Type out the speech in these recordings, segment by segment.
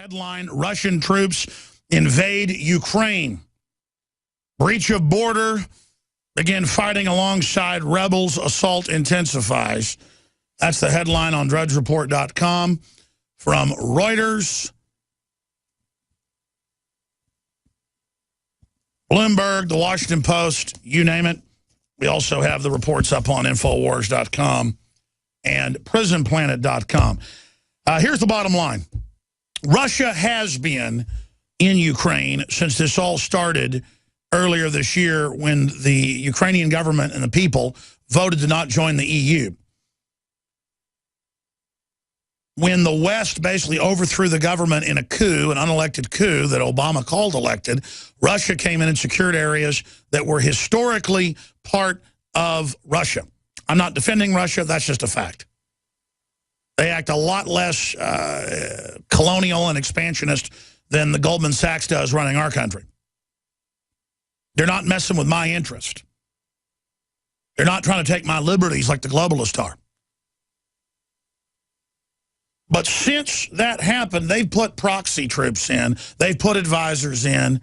headline, Russian troops invade Ukraine. Breach of border, begin fighting alongside rebels, assault intensifies. That's the headline on drudgereport.com from Reuters, Bloomberg, the Washington Post, you name it. We also have the reports up on Infowars.com and PrisonPlanet.com. Here's the bottom line. Russia has been in Ukraine since this all started earlier this year when the Ukrainian government and the people voted to not join the EU. When the West basically overthrew the government in a coup, an unelected coup that Obama called elected, Russia came in and secured areas that were historically part of Russia. I'm not defending Russia, that's just a fact. They act a lot less colonial and expansionist than the Goldman Sachs does running our country. They're not messing with my interest. They're not trying to take my liberties like the globalists are. But since that happened, they've put proxy troops in. They've put advisors in.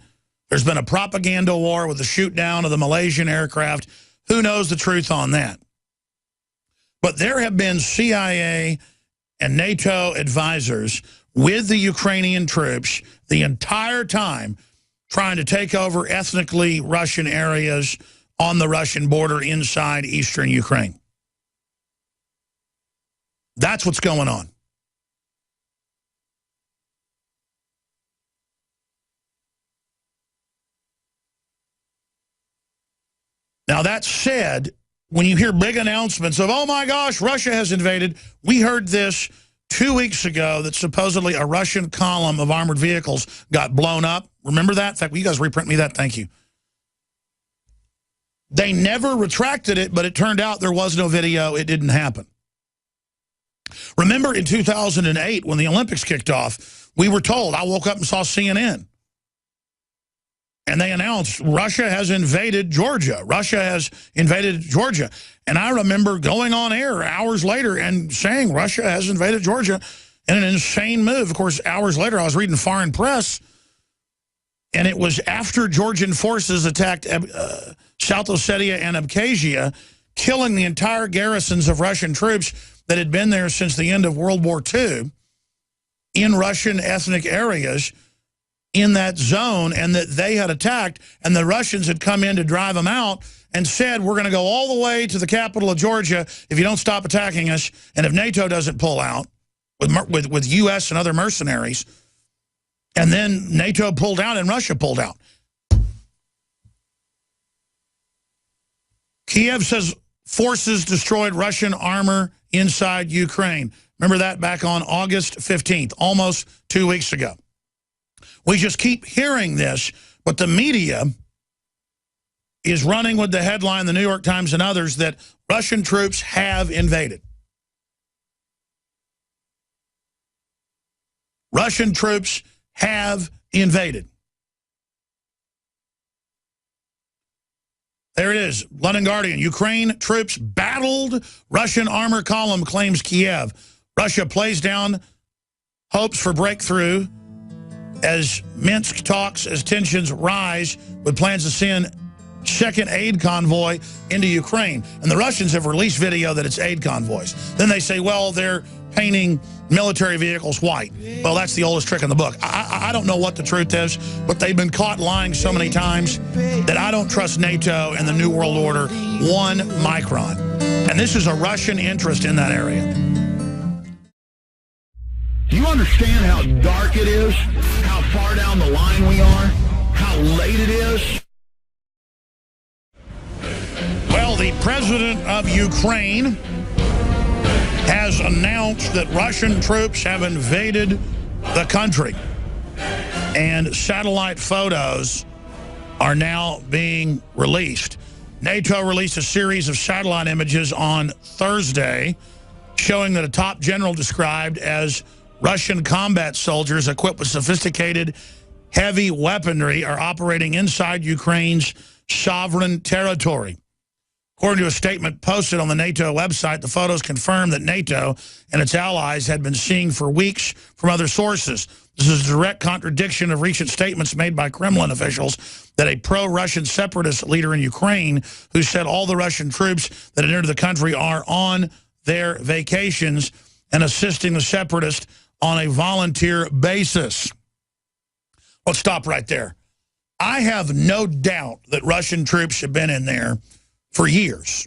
There's been a propaganda war with the shoot down of the Malaysian aircraft. Who knows the truth on that? But there have been CIA and NATO advisors with the Ukrainian troops the entire time trying to take over ethnically Russian areas on the Russian border inside eastern Ukraine. That's what's going on. Now, that said, when you hear big announcements of, oh, my gosh, Russia has invaded, we heard this 2 weeks ago that supposedly a Russian column of armored vehicles got blown up. Remember that? In fact, will you guys reprint me that? Thank you. They never retracted it, but it turned out there was no video. It didn't happen. Remember in 2008 when the Olympics kicked off, we were told, I woke up and saw CNN. And they announced Russia has invaded Georgia. Russia has invaded Georgia. And I remember going on air hours later and saying Russia has invaded Georgia in an insane move. Of course, hours later, I was reading foreign press, and it was after Georgian forces attacked South Ossetia and Abkhazia, killing the entire garrisons of Russian troops that had been there since the end of World War II in Russian ethnic areas in that zone, and that they had attacked, and the Russians had come in to drive them out and said, we're going to go all the way to the capital of Georgia if you don't stop attacking us, and if NATO doesn't pull out with U.S. and other mercenaries. And then NATO pulled out and Russia pulled out. Kiev says forces destroyed Russian armor inside Ukraine. Remember that back on August 15th, almost 2 weeks ago. We just keep hearing this, but the media is running with the headline, the New York Times and others, that Russian troops have invaded. Russian troops have invaded. There it is, London Guardian. Ukraine troops battled Russian armor column, claims Kiev. Russia plays down hopes for breakthrough as Minsk talks, as tensions rise, with plans to send second aid convoy into Ukraine. And the Russians have released video that it's aid convoys. Then they say, well, they're painting military vehicles white. Well, that's the oldest trick in the book. I don't know what the truth is, but they've been caught lying so many times that I don't trust NATO and the New World Order 1 micron. And this is a Russian interest in that area. Do you understand how dark it is? How far down the line we are? How late it is? Well, the president of Ukraine has announced that Russian troops have invaded the country. And satellite photos are now being released. NATO released a series of satellite images on Thursday showing that a top general described as Russian combat soldiers equipped with sophisticated heavy weaponry are operating inside Ukraine's sovereign territory. According to a statement posted on the NATO website, the photos confirm that NATO and its allies had been seeing for weeks from other sources. This is a direct contradiction of recent statements made by Kremlin officials that a pro-Russian separatist leader in Ukraine who said all the Russian troops that had entered the country are on their vacations and assisting the separatists on a volunteer basis. Let's stop right there. I have no doubt that Russian troops have been in there for years.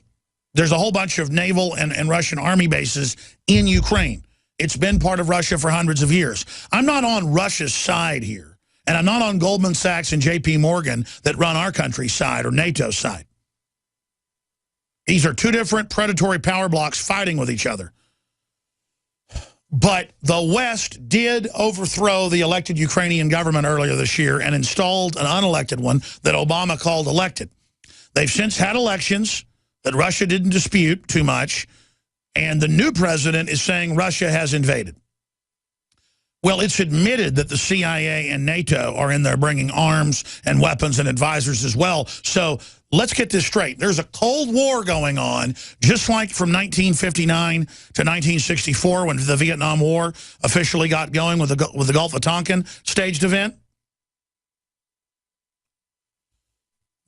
There's a whole bunch of naval and Russian army bases in Ukraine. It's been part of Russia for hundreds of years. I'm not on Russia's side here, and I'm not on Goldman Sachs and J.P. Morgan that run our country's side or NATO's side. These are two different predatory power blocks fighting with each other. But the West did overthrow the elected Ukrainian government earlier this year and installed an unelected one that Obama called elected. They've since had elections that Russia didn't dispute too much, and the new president is saying Russia has invaded. Well, it's admitted that the CIA and NATO are in there bringing arms and weapons and advisors as well. So let's get this straight. There's a Cold War going on, just like from 1959 to 1964 when the Vietnam War officially got going with the Gulf of Tonkin staged event.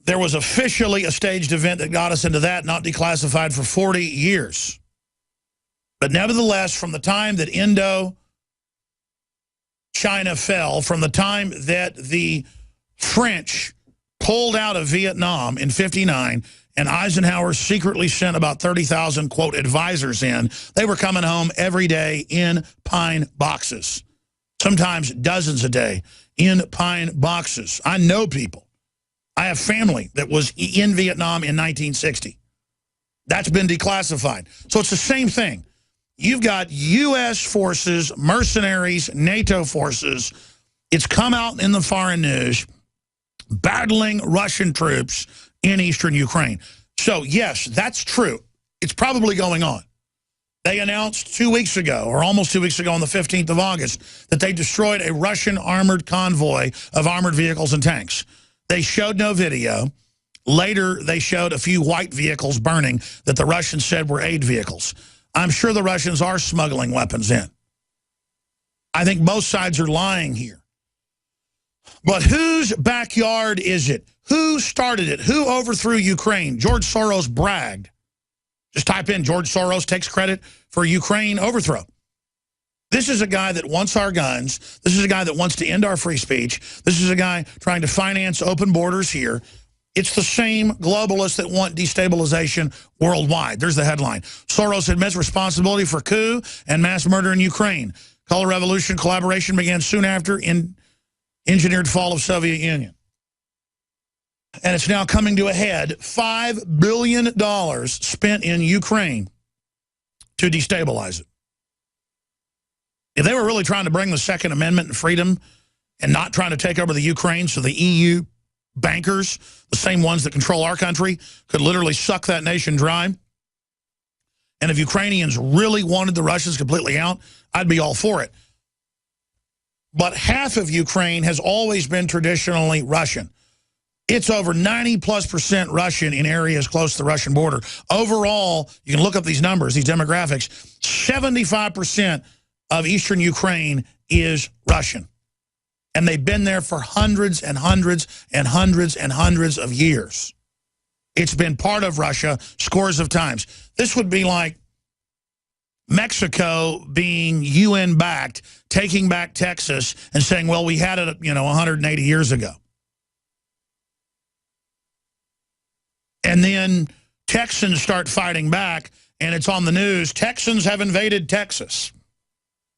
There was officially a staged event that got us into that, not declassified for 40 years. But nevertheless, from the time that China fell, from the time that the French pulled out of Vietnam in '59, and Eisenhower secretly sent about 30,000, quote, advisors in, they were coming home every day in pine boxes, sometimes dozens a day in pine boxes. I know people. I have family that was in Vietnam in 1960. That's been declassified. So it's the same thing. You've got U.S. forces, mercenaries, NATO forces. It's come out in the foreign news battling Russian troops in eastern Ukraine. So, yes, that's true. It's probably going on. They announced 2 weeks ago, or almost 2 weeks ago on the 15th of August, that they destroyed a Russian armored convoy of armored vehicles and tanks. They showed no video. Later, they showed a few white vehicles burning that the Russians said were aid vehicles. I'm sure the Russians are smuggling weapons in. I think both sides are lying here. But whose backyard is it? Who started it? Who overthrew Ukraine? George Soros bragged. Just type in George Soros takes credit for Ukraine overthrow. This is a guy that wants our guns. This is a guy that wants to end our free speech. This is a guy trying to finance open borders here. It's the same globalists that want destabilization worldwide. There's the headline. Soros admits responsibility for coup and mass murder in Ukraine. Color Revolution collaboration began soon after engineered fall of Soviet Union. And it's now coming to a head. $5 billion spent in Ukraine to destabilize it. If they were really trying to bring the Second Amendment and freedom and not trying to take over the Ukraine so the EU bankers, the same ones that control our country, could literally suck that nation dry. And if Ukrainians really wanted the Russians completely out, I'd be all for it. But half of Ukraine has always been traditionally Russian. It's over 90+% Russian in areas close to the Russian border. Overall, you can look up these numbers, these demographics, 75% of eastern Ukraine is Russian. And they've been there for hundreds and hundreds and hundreds and hundreds of years. It's been part of Russia scores of times. This would be like Mexico being UN-backed, taking back Texas and saying, well, we had it, 180 years ago. And then Texans start fighting back, and it's on the news, Texans have invaded Texas.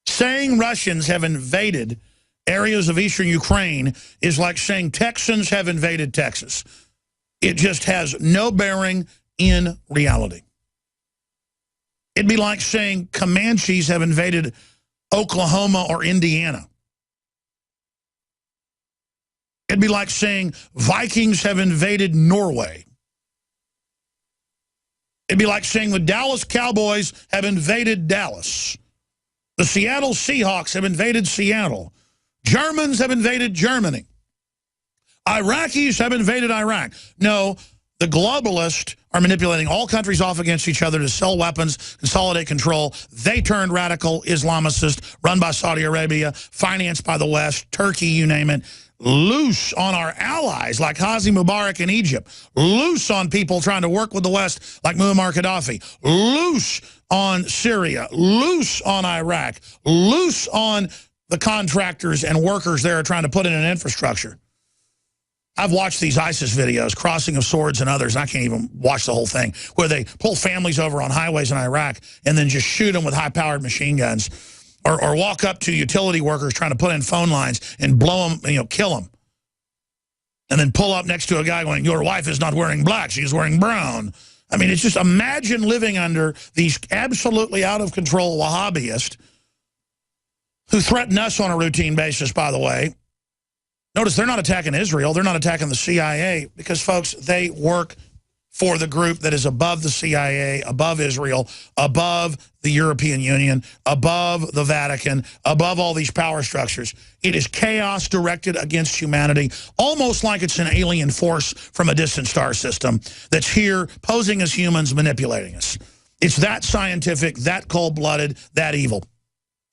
Saying Russians have invaded areas of eastern Ukraine is like saying Texans have invaded Texas. It just has no bearing in reality. It'd be like saying Comanches have invaded Oklahoma or Indiana. It'd be like saying Vikings have invaded Norway. It'd be like saying the Dallas Cowboys have invaded Dallas. The Seattle Seahawks have invaded Seattle. Germans have invaded Germany. Iraqis have invaded Iraq. No, the globalists are manipulating all countries off against each other to sell weapons, consolidate control. They turned radical Islamicist, run by Saudi Arabia, financed by the West, Turkey, you name it. Loose on our allies like Hosni Mubarak in Egypt. Loose on people trying to work with the West like Muammar Gaddafi. Loose on Syria. Loose on Iraq. Loose on the contractors and workers there are trying to put in an infrastructure. I've watched these ISIS videos, Crossing of Swords and others, and I can't even watch the whole thing, where they pull families over on highways in Iraq and then just shoot them with high-powered machine guns, or walk up to utility workers trying to put in phone lines and blow them, kill them. And then pull up next to a guy going, your wife is not wearing black, she's wearing brown. I mean, it's just, imagine living under these absolutely out-of-control Wahhabists who threaten us on a routine basis, by the way. Notice they're not attacking Israel. They're not attacking the CIA because, folks, they work for the group that is above the CIA, above Israel, above the European Union, above the Vatican, above all these power structures. It is chaos directed against humanity, almost like it's an alien force from a distant star system that's here posing as humans, manipulating us. It's that scientific, that cold-blooded, that evil.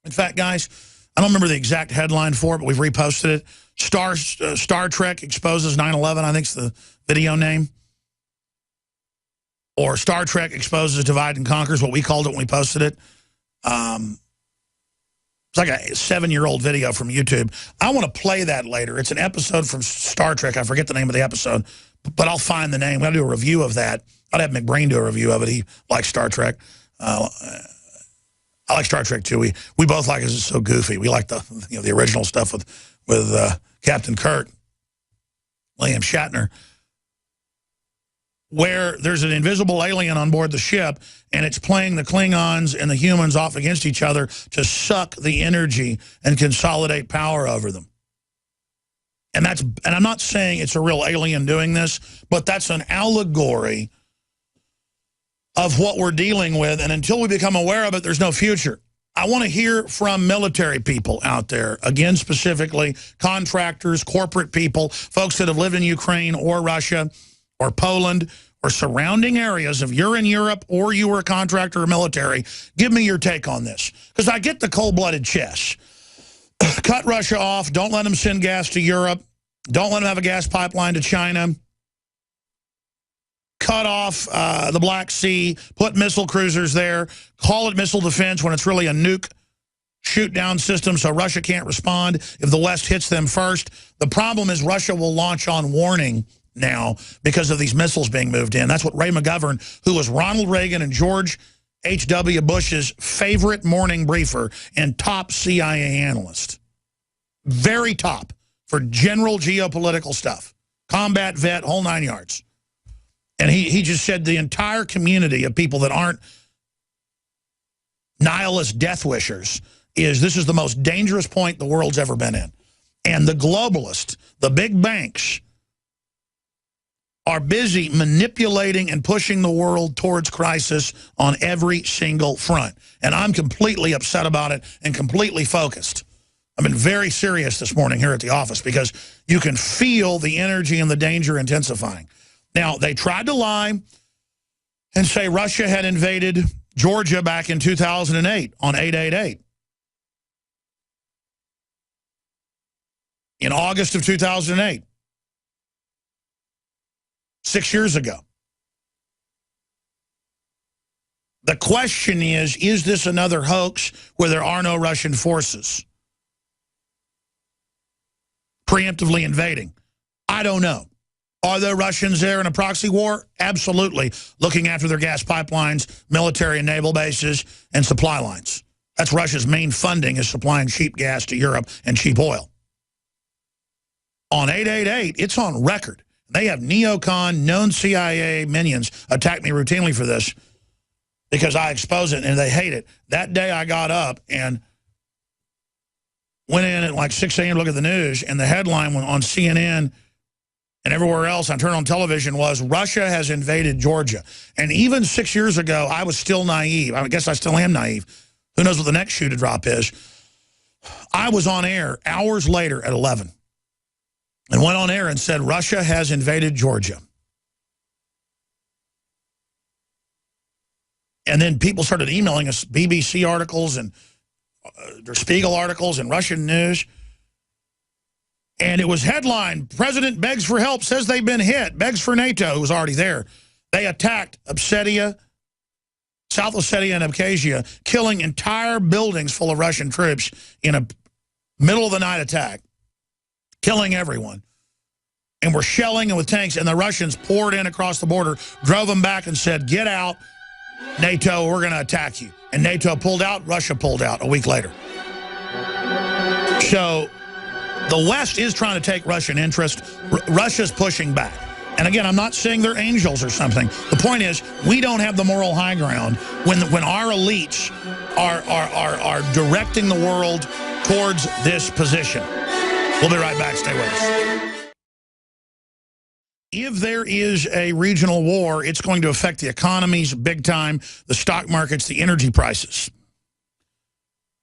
In fact, guys, I don't remember the exact headline for it, but we've reposted it. Star Trek exposes 9/11, I think's the video name. Or Star Trek exposes Divide and Conquers, what we called it when we posted it. It's like a 7-year-old video from YouTube. I want to play that later. It's an episode from Star Trek. I forget the name of the episode, but I'll find the name. We'll do a review of that. I'd have McBrain do a review of it. He likes Star Trek. I like Star Trek too. We both like it. It's so goofy. We like the original stuff with Captain Kirk, William Shatner, where there's an invisible alien on board the ship, and it's playing the Klingons and the humans off against each other to suck the energy and consolidate power over them. And I'm not saying it's a real alien doing this, but that's an allegory of what we're dealing with, and until we become aware of it, there's no future. I want to hear from military people out there, again, specifically contractors, corporate people, folks that have lived in Ukraine or Russia or Poland or surrounding areas. If you're in Europe or you were a contractor or military, give me your take on this. Because I get the cold-blooded chess. Cut Russia off. Don't let them send gas to Europe. Don't let them have a gas pipeline to China. Cut off the Black Sea, put missile cruisers there, call it missile defense when it's really a nuke shoot-down system so Russia can't respond if the West hits them first. The problem is Russia will launch on warning now because of these missiles being moved in. That's what Ray McGovern, who was Ronald Reagan and George H.W. Bush's favorite morning briefer and top CIA analyst. Very top for general geopolitical stuff. Combat vet, whole 9 yards. And he just said the entire community of people that aren't nihilist death wishers this is the most dangerous point the world's ever been in. And the globalists, the big banks, are busy manipulating and pushing the world towards crisis on every single front. And I'm completely upset about it and completely focused. I've been very serious this morning here at the office because you can feel the energy and the danger intensifying. Now, they tried to lie and say Russia had invaded Georgia back in 2008 on 8/88. In August of 2008. 6 years ago. The question is this another hoax where there are no Russian forces preemptively invading? I don't know. Are there Russians there in a proxy war? Absolutely. Looking after their gas pipelines, military and naval bases, and supply lines. That's Russia's main funding, is supplying cheap gas to Europe and cheap oil. On 8/88, it's on record. They have neocon, known CIA minions attack me routinely for this because I expose it and they hate it. That day I got up and went in at like 6 a.m. to look at the news, and the headline on CNN and everywhere else I turned on television was, Russia has invaded Georgia. And even 6 years ago, I was still naive. I guess I still am naive. Who knows what the next shoe to drop is. I was on air hours later at 11 and went on air and said, Russia has invaded Georgia. And then people started emailing us BBC articles and Der Spiegel articles and Russian news. And it was headline, President begs for help, says they've been hit, begs for NATO, who was already there. They attacked Ossetia, South Ossetia and Abkhazia, killing entire buildings full of Russian troops in a middle-of-the-night attack, killing everyone. And were shelling and with tanks, and the Russians poured in across the border, drove them back and said, get out, NATO, we're going to attack you. And NATO pulled out, Russia pulled out a week later. So the West is trying to take Russian interest. Russia's pushing back. And again, I'm not saying they're angels or something. The point is, we don't have the moral high ground when our elites are directing the world towards this position. We'll be right back. Stay with us. If there is a regional war, it's going to affect the economies big time, the stock markets, the energy prices.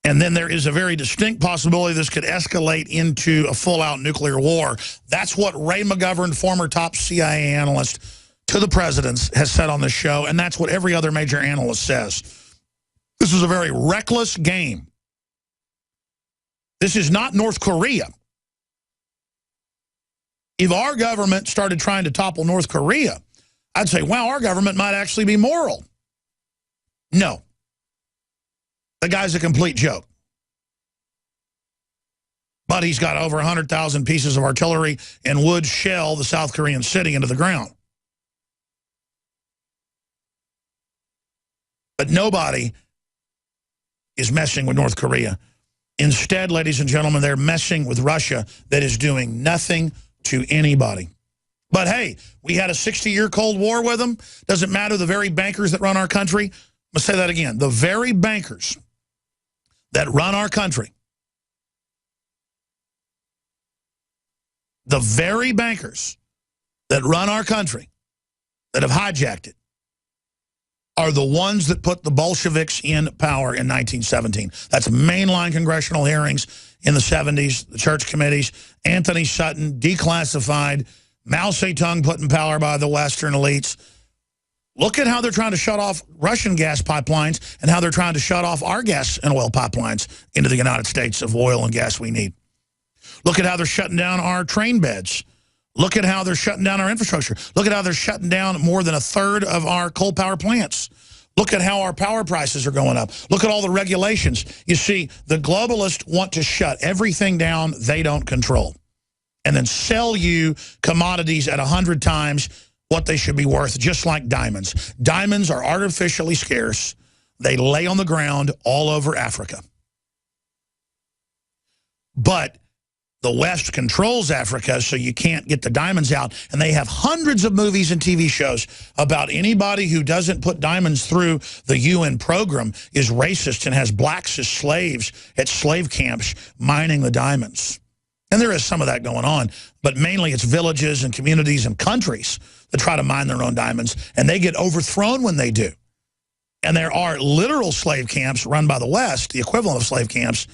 And then there is a very distinct possibility this could escalate into a full-out nuclear war. That's what Ray McGovern, former top CIA analyst to the presidents, has said on this show, and that's what every other major analyst says. This is a very reckless game. This is not North Korea. If our government started trying to topple North Korea, I'd say, wow, our government might actually be moral. No. The guy's a complete joke. But he's got over 100,000 pieces of artillery and would shell the South Korean city into the ground. But nobody is messing with North Korea. Instead, ladies and gentlemen, they're messing with Russia that is doing nothing to anybody. But hey, we had a 60-year Cold War with them. Doesn't matter, the very bankers that run our country. Let's say that again. The very bankers that run our country, the very bankers that run our country, that have hijacked it, are the ones that put the Bolsheviks in power in 1917. That's mainline congressional hearings in the 70s, the church committees, Anthony Sutton, declassified, Mao Zedong put in power by the Western elites. Look at how they're trying to shut off Russian gas pipelines and how they're trying to shut off our gas and oil pipelines into the United States of oil and gas we need. Look at how they're shutting down our train beds. Look at how they're shutting down our infrastructure. Look at how they're shutting down more than a third of our coal power plants. Look at how our power prices are going up. Look at all the regulations. You see, the globalists want to shut everything down they don't control and then sell you commodities at 100 times what they should be worth, just like diamonds. Diamonds are artificially scarce. They lay on the ground all over Africa. But the West controls Africa, so you can't get the diamonds out. And they have hundreds of movies and TV shows about anybody who doesn't put diamonds through the UN program is racist and has blacks as slaves at slave camps mining the diamonds. And there is some of that going on, but mainly it's villages and communities and countries that try to mine their own diamonds, and they get overthrown when they do. And there are literal slave camps run by the West, the equivalent of slave camps,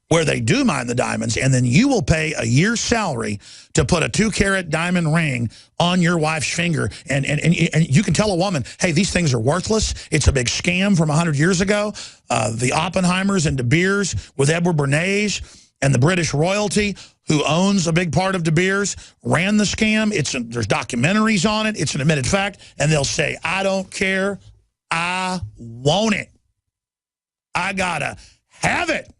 where they do mine the diamonds, and then you will pay a year's salary to put a 2-carat diamond ring on your wife's finger. And you can tell a woman, hey, these things are worthless. It's a big scam from 100 years ago. The Oppenheimers and De Beers with Edward Bernays and the British royalty, who owns a big part of De Beers, ran the scam. There's documentaries on it. It's an admitted fact. And they'll say, I don't care. I want it. I gotta have it.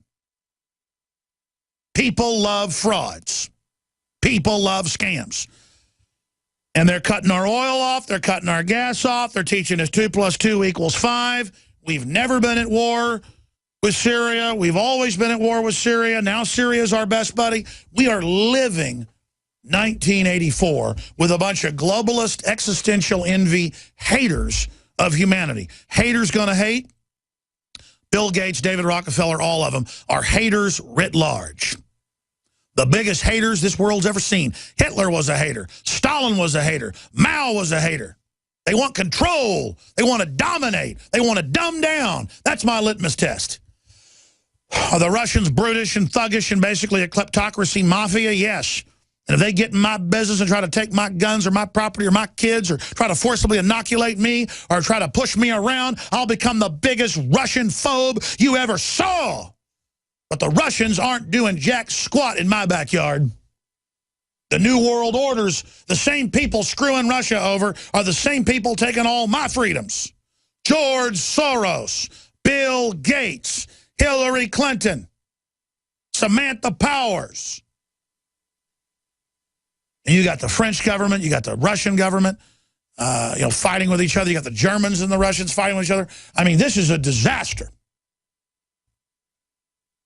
People love frauds. People love scams. And they're cutting our oil off. They're cutting our gas off. They're teaching us 2 + 2 = 5. We've never been at war with Syria. We've always been at war with Syria. Now Syria's our best buddy. We are living 1984 with a bunch of globalist, existential envy haters of humanity. Haters gonna hate. Bill Gates, David Rockefeller, all of them are haters writ large. The biggest haters this world's ever seen. Hitler was a hater. Stalin was a hater. Mao was a hater. They want control. They want to dominate. They want to dumb down. That's my litmus test. Are the Russians brutish and thuggish and basically a kleptocracy mafia? Yes. And if they get in my business and try to take my guns or my property or my kids or try to forcibly inoculate me or try to push me around, I'll become the biggest Russian phobe you ever saw. But the Russians aren't doing jack squat in my backyard. The New World Orders, the same people screwing Russia over, are the same people taking all my freedoms. George Soros, Bill Gates, Hillary Clinton, Samantha Powers. And you got the French government, you got the Russian government, fighting with each other. You got the Germans and the Russians fighting with each other. I mean, this is a disaster.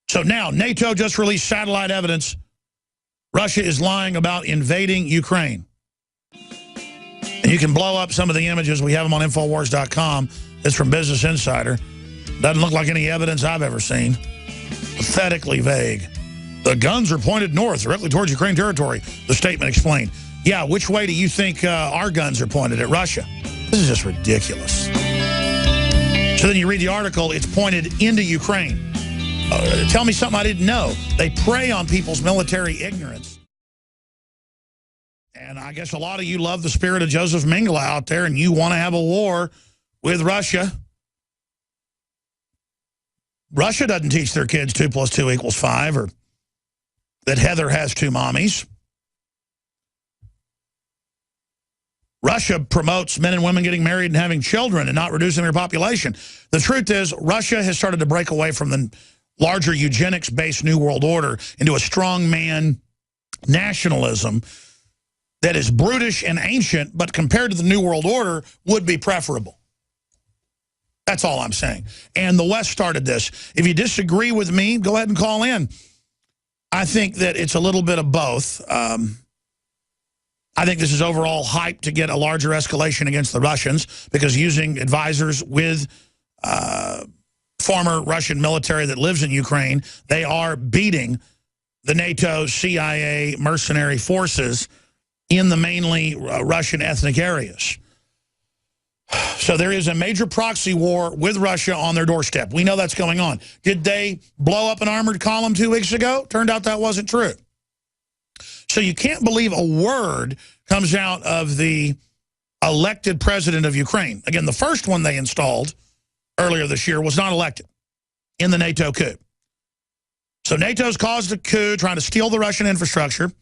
So now, NATO just released satellite evidence. Russia is lying about invading Ukraine. And you can blow up some of the images. We have them on Infowars.com. It's from Business Insider. Doesn't look like any evidence I've ever seen. Pathetically vague. The guns are pointed north, directly towards Ukraine territory, the statement explained. Yeah, which way do you think our guns are pointed? At Russia? This is just ridiculous. So then you read the article, it's pointed into Ukraine. Tell me something I didn't know. They prey on people's military ignorance. And I guess a lot of you love the spirit of Joseph Mengele out there, and you want to have a war with Russia. Russia doesn't teach their kids 2 + 2 = 5, or that Heather has 2 mommies. Russia promotes men and women getting married and having children and not reducing their population. The truth is, Russia has started to break away from the larger eugenics-based New World Order into a strongman nationalism that is brutish and ancient, but compared to the New World Order, would be preferable. That's all I'm saying. And the West started this. If you disagree with me, go ahead and call in. I think that it's a little bit of both. I think this is overall hype to get a larger escalation against the Russians, because using advisors with former Russian military that lives in Ukraine, they are beating the NATO, CIA, mercenary forces in the mainly Russian ethnic areas. So there is a major proxy war with Russia on their doorstep. We know that's going on. Did they blow up an armored column 2 weeks ago? Turned out that wasn't true. So you can't believe a word comes out of the elected president of Ukraine. Again, the first one they installed earlier this year was not elected in the NATO coup. So NATO's caused a coup trying to steal the Russian infrastructure,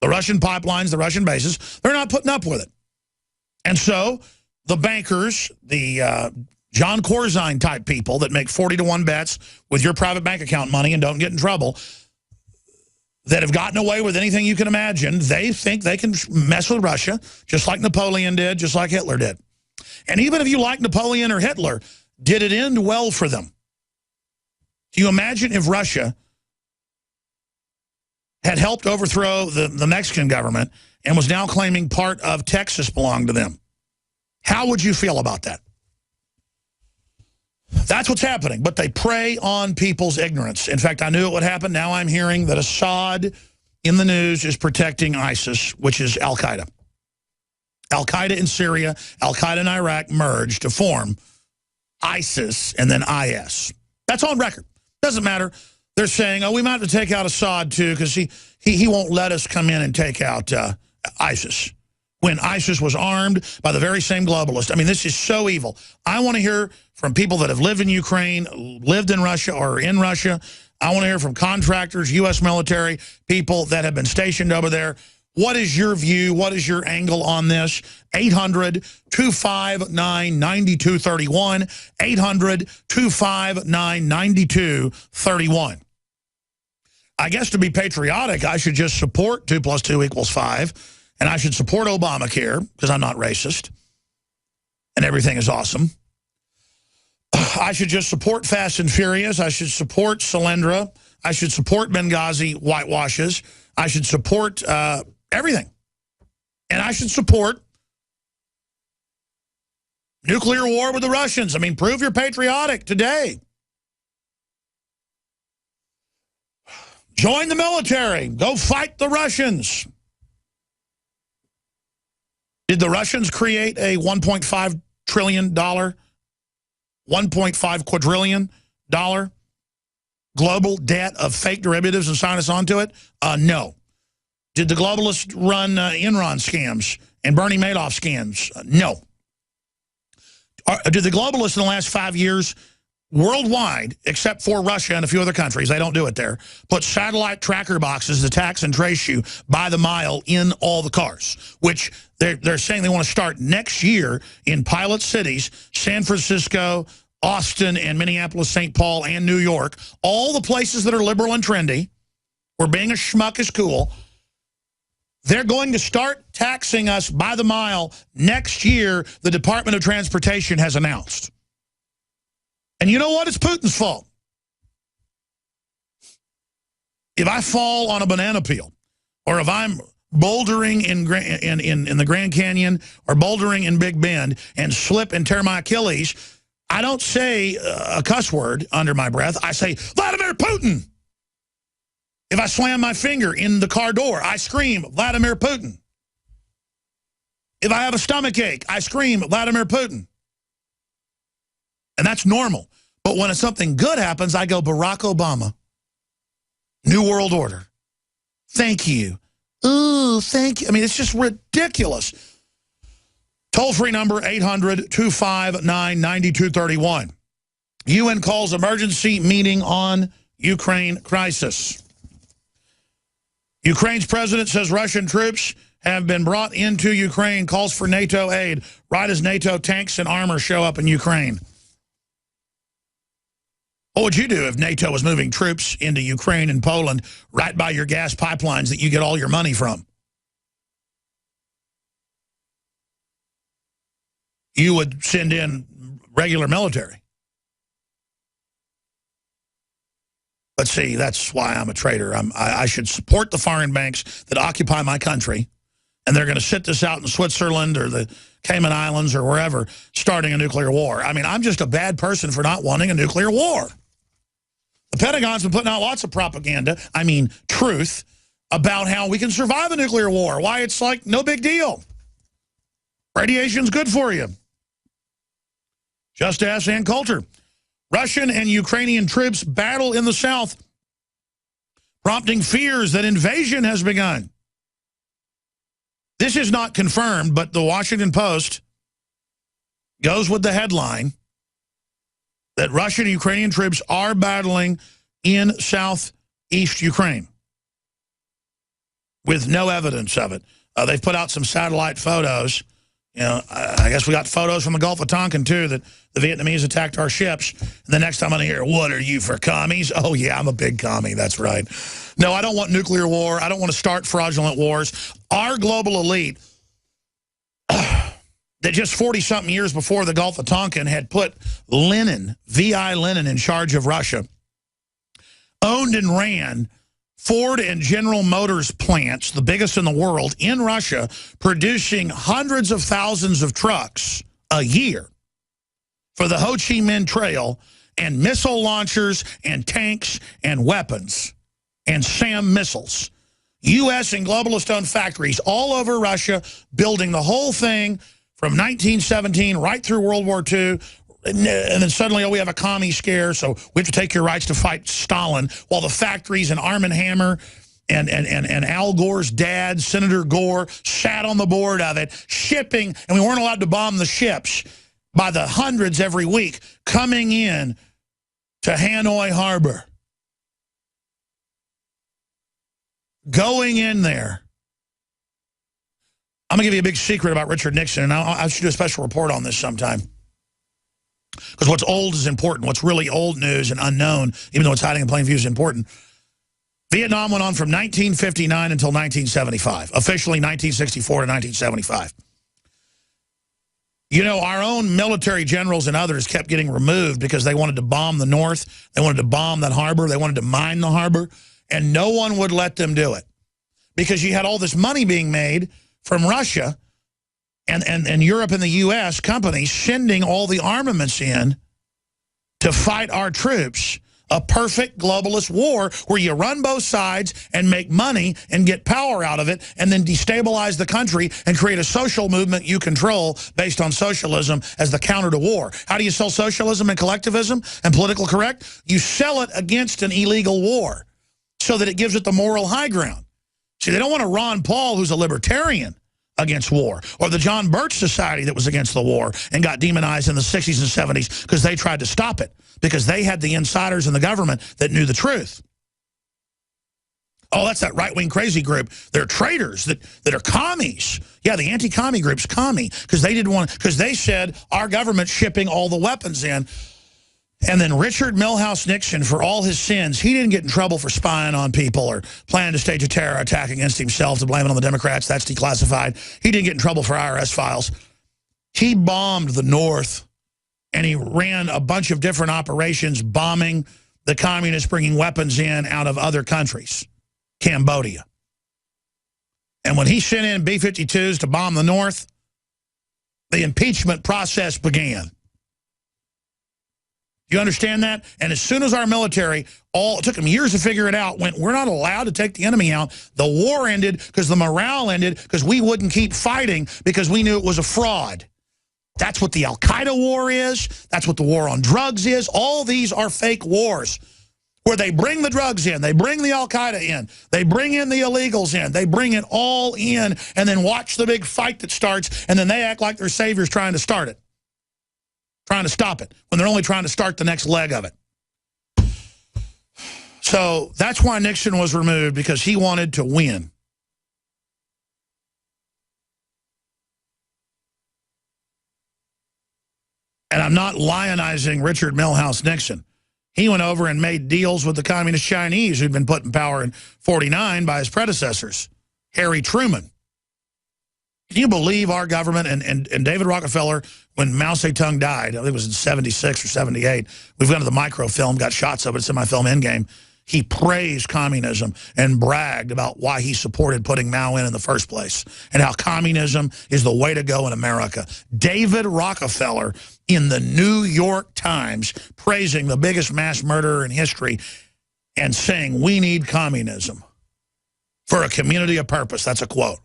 the Russian pipelines, the Russian bases. They're not putting up with it. And so the bankers, the John Corzine type people that make 40-to-1 bets with your private bank account money and don't get in trouble, that have gotten away with anything you can imagine, they think they can mess with Russia, just like Napoleon did, just like Hitler did. And even if you like Napoleon or Hitler, did it end well for them? Do you imagine if Russia had helped overthrow the Mexican government and was now claiming part of Texas belonged to them? How would you feel about that? That's what's happening, but they prey on people's ignorance. In fact, I knew it would happen. Now I'm hearing that Assad in the news is protecting ISIS, which is Al-Qaeda. Al-Qaeda in Syria, Al-Qaeda in Iraq merged to form ISIS and then IS. That's on record. Doesn't matter. They're saying, oh, we might have to take out Assad too, because he won't let us come in and take out ISIS, when ISIS was armed by the very same globalists. I mean, this is so evil. I want to hear from people that have lived in Ukraine, lived in Russia, or in Russia. I want to hear from contractors, U.S. military, people that have been stationed over there. What is your view? What is your angle on this? 800-259-9231. 800-259-9231. I guess to be patriotic, I should just support 2 + 2 = 5. And I should support Obamacare, because I'm not racist. And everything is awesome. I should just support Fast and Furious. I should support Solyndra. I should support Benghazi whitewashes. I should support everything. And I should support nuclear war with the Russians. I mean, prove you're patriotic today. Join the military. Go fight the Russians. Did the Russians create a $1.5 trillion, $1.5 quadrillion global debt of fake derivatives and sign us onto it? No. Did the globalists run Enron scams and Bernie Madoff scams? No. Did the globalists in the last 5 years worldwide, except for Russia and a few other countries, they don't do it there, put satellite tracker boxes to tax and trace you by the mile in all the cars, which they're saying they want to start next year in pilot cities, San Francisco, Austin, and Minneapolis, St. Paul, and New York, all the places that are liberal and trendy, where being a schmuck is cool. They're going to start taxing us by the mile next year, the Department of Transportation has announced. And you know what? It's Putin's fault. If I fall on a banana peel, or if I'm bouldering in the Grand Canyon or bouldering in Big Bend and slip and tear my Achilles, I don't say a cuss word under my breath. I say, Vladimir Putin. If I slam my finger in the car door, I scream, Vladimir Putin. If I have a stomach ache, I scream, Vladimir Putin. And that's normal. But when something good happens, I go, Barack Obama. New World Order. Thank you. Ooh, thank you. I mean, it's just ridiculous. Toll-free number, 800-259-9231. UN calls emergency meeting on Ukraine crisis. Ukraine's president says Russian troops have been brought into Ukraine, calls for NATO aid, right as NATO tanks and armor show up in Ukraine. What would you do if NATO was moving troops into Ukraine and Poland right by your gas pipelines that you get all your money from? You would send in regular military. But see, that's why I'm a traitor. I should support the foreign banks that occupy my country, and they're going to sit this out in Switzerland or the Cayman Islands or wherever, starting a nuclear war. I mean, I'm just a bad person for not wanting a nuclear war. The Pentagon's been putting out lots of propaganda, I mean truth, about how we can survive a nuclear war, why it's like no big deal. Radiation's good for you. Just ask Ann Coulter. Russian and Ukrainian troops battle in the south, prompting fears that invasion has begun. This is not confirmed, but the Washington Post goes with the headline that Russian and Ukrainian troops are battling in southeast Ukraine with no evidence of it. They've put out some satellite photos. You know, I guess we got photos from the Gulf of Tonkin, too, that the Vietnamese attacked our ships. And the next time I'm going to hear, what are you for commies? Oh, yeah, I'm a big commie. That's right. No, I don't want nuclear war. I don't want to start fraudulent wars. Our global elite, that just 40-something years before the Gulf of Tonkin had put Lenin, V.I. Lenin, in charge of Russia, owned and ran Ford and General Motors plants, the biggest in the world, in Russia, producing hundreds of thousands of trucks a year for the Ho Chi Minh Trail, and missile launchers and tanks and weapons and SAM missiles. U.S. and globalist-owned factories all over Russia, building the whole thing from 1917 right through World War II. And then suddenly, oh, we have a commie scare, so we have to take your rights to fight Stalin, while the factories and Arm & Hammer and Al Gore's dad, Senator Gore, sat on the board of it, shipping, and we weren't allowed to bomb the ships by the hundreds every week coming in to Hanoi Harbor. Going in there. I'm going to give you a big secret about Richard Nixon, and I should do a special report on this sometime. Because what's old is important. What's really old news and unknown, even though it's hiding in plain view, is important. Vietnam went on from 1959 until 1975. Officially 1964 to 1975. You know, our own military generals and others kept getting removed because they wanted to bomb the North. They wanted to bomb that harbor. They wanted to mine the harbor. And no one would let them do it. Because you had all this money being made from Russia and Europe and the U.S. companies sending all the armaments in to fight our troops. A perfect globalist war where you run both sides and make money and get power out of it and then destabilize the country and create a social movement you control based on socialism as the counter to war. How do you sell socialism and collectivism and political correct? You sell it against an illegal war so that it gives it the moral high ground. See, they don't want a Ron Paul who's a libertarian against war, or the John Birch Society that was against the war and got demonized in the 60s and 70s because they tried to stop it, because they had the insiders in the government that knew the truth. Oh, that's that right-wing crazy group. They're traitors that are commies. Yeah, the anti-commie group's commie because they didn't want, because they said our government's shipping all the weapons in. And then Richard Milhouse Nixon, for all his sins, he didn't get in trouble for spying on people or planning to stage a terror attack against himself to blame it on the Democrats. That's declassified. He didn't get in trouble for IRS files. He bombed the North, and he ran a bunch of different operations bombing the communists bringing weapons in out of other countries, Cambodia. And when he sent in B-52s to bomb the North, the impeachment process began. You understand that? And as soon as our military, it took them years to figure it out, went, we're not allowed to take the enemy out, the war ended because the morale ended because we wouldn't keep fighting because we knew it was a fraud. That's what the Al-Qaeda war is. That's what the war on drugs is. All these are fake wars where they bring the drugs in, they bring the Al-Qaeda in, they bring in the illegals in, they bring it all in, and then watch the big fight that starts, and then they act like they're saviors trying to start it. Trying to stop it, when they're only trying to start the next leg of it. So that's why Nixon was removed, because he wanted to win. And I'm not lionizing Richard Milhouse Nixon. He went over and made deals with the communist Chinese who'd been put in power in '49 by his predecessors, Harry Truman. Can you believe our government and David Rockefeller, when Mao Zedong died, I think it was in 76 or 78, we've gone to the microfilm, got shots of it, it's in my film Endgame. He praised communism and bragged about why he supported putting Mao in the first place and how communism is the way to go in America. David Rockefeller in the New York Times praising the biggest mass murderer in history and saying we need communism for a community of purpose. That's a quote.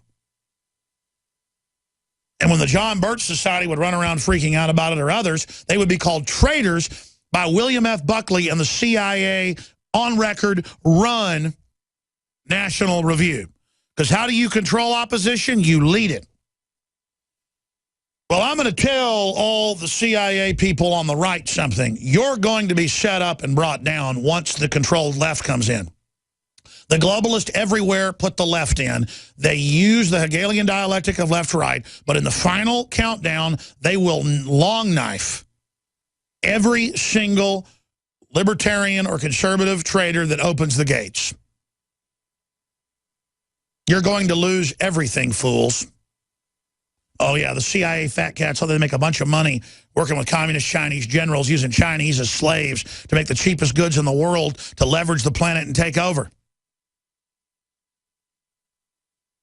And when the John Birch Society would run around freaking out about it, or others, they would be called traitors by William F. Buckley and the CIA on record run National Review. Because how do you control opposition? You lead it. Well, I'm going to tell all the CIA people on the right something. You're going to be set up and brought down once the controlled left comes in. The globalists everywhere put the left in. They use the Hegelian dialectic of left-right, but in the final countdown, they will long knife every single libertarian or conservative traitor that opens the gates. You're going to lose everything, fools. Oh, yeah, the CIA fat cats, how they make a bunch of money working with communist Chinese generals, using Chinese as slaves to make the cheapest goods in the world to leverage the planet and take over.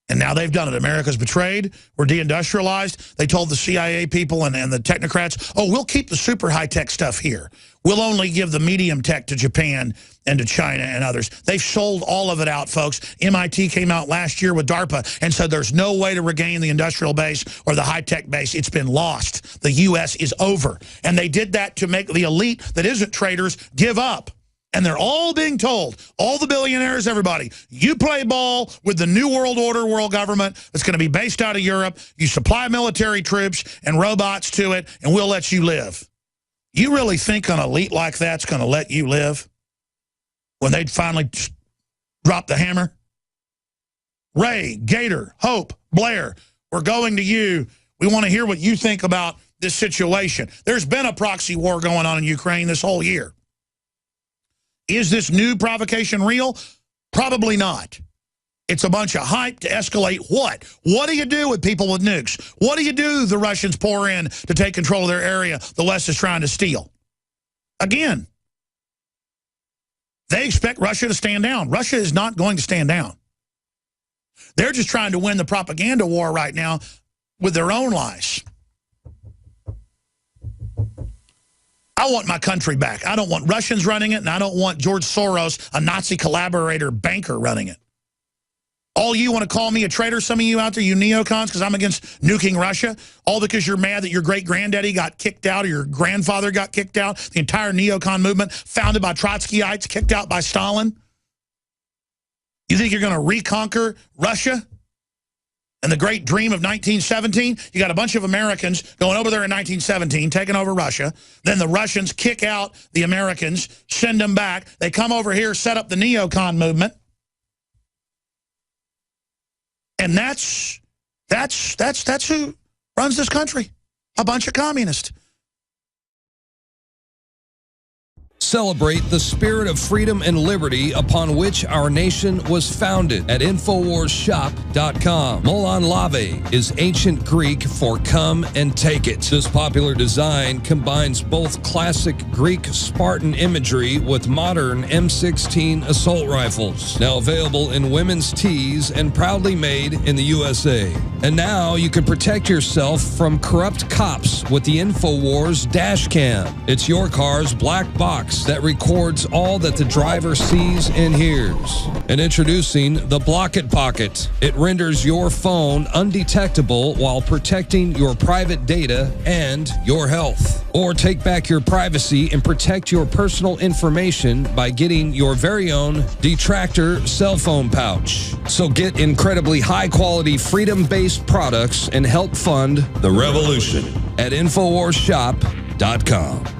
And now they've done it. America's betrayed. We're deindustrialized. They told the CIA people and the technocrats, oh, we'll keep the super high-tech stuff here. We'll only give the medium tech to Japan and to China and others. They've sold all of it out, folks. MIT came out last year with DARPA and said there's no way to regain the industrial base or the high-tech base. It's been lost. The U.S. is over. And they did that to make the elite that isn't traitors give up. And they're all being told, all the billionaires, everybody, you play ball with the New World Order world government that's going to be based out of Europe. You supply military troops and robots to it, and we'll let you live. You really think an elite like that's going to let you live when they'd finally drop the hammer? Ray, Gator, Hope, Blair, we're going to you. We want to hear what you think about this situation. There's been a proxy war going on in Ukraine this whole year. Is this new provocation real? Probably not. It's a bunch of hype to escalate what? What do you do with people with nukes? What do you do the Russians pour in to take control of their area the West is trying to steal? Again, they expect Russia to stand down. Russia is not going to stand down. They're just trying to win the propaganda war right now with their own lies. I want my country back. I don't want Russians running it, and I don't want George Soros, a Nazi collaborator banker, running it. All you want to call me a traitor, some of you out there, you neocons, because I'm against nuking Russia, all because you're mad that your great-granddaddy got kicked out or your grandfather got kicked out, the entire neocon movement, founded by Trotskyites, kicked out by Stalin. You think you're going to reconquer Russia? And the great dream of 1917? You got a bunch of Americans going over there in 1917, taking over Russia. Then the Russians kick out the Americans, send them back. They come over here, set up the neocon movement. And that's who runs this country. A bunch of communists. Celebrate the spirit of freedom and liberty upon which our nation was founded at InfoWarsShop.com. Molon Lave is ancient Greek for come and take it. This popular design combines both classic Greek Spartan imagery with modern M16 assault rifles. Now available in women's tees and proudly made in the USA. And now you can protect yourself from corrupt cops with the InfoWars dash cam. It's your car's black box that records all that the driver sees and hears. And introducing the Block It Pocket. It renders your phone undetectable while protecting your private data and your health. Or take back your privacy and protect your personal information by getting your very own Detractor cell phone pouch. So get incredibly high-quality, freedom-based products and help fund the revolution at InfoWarsShop.com.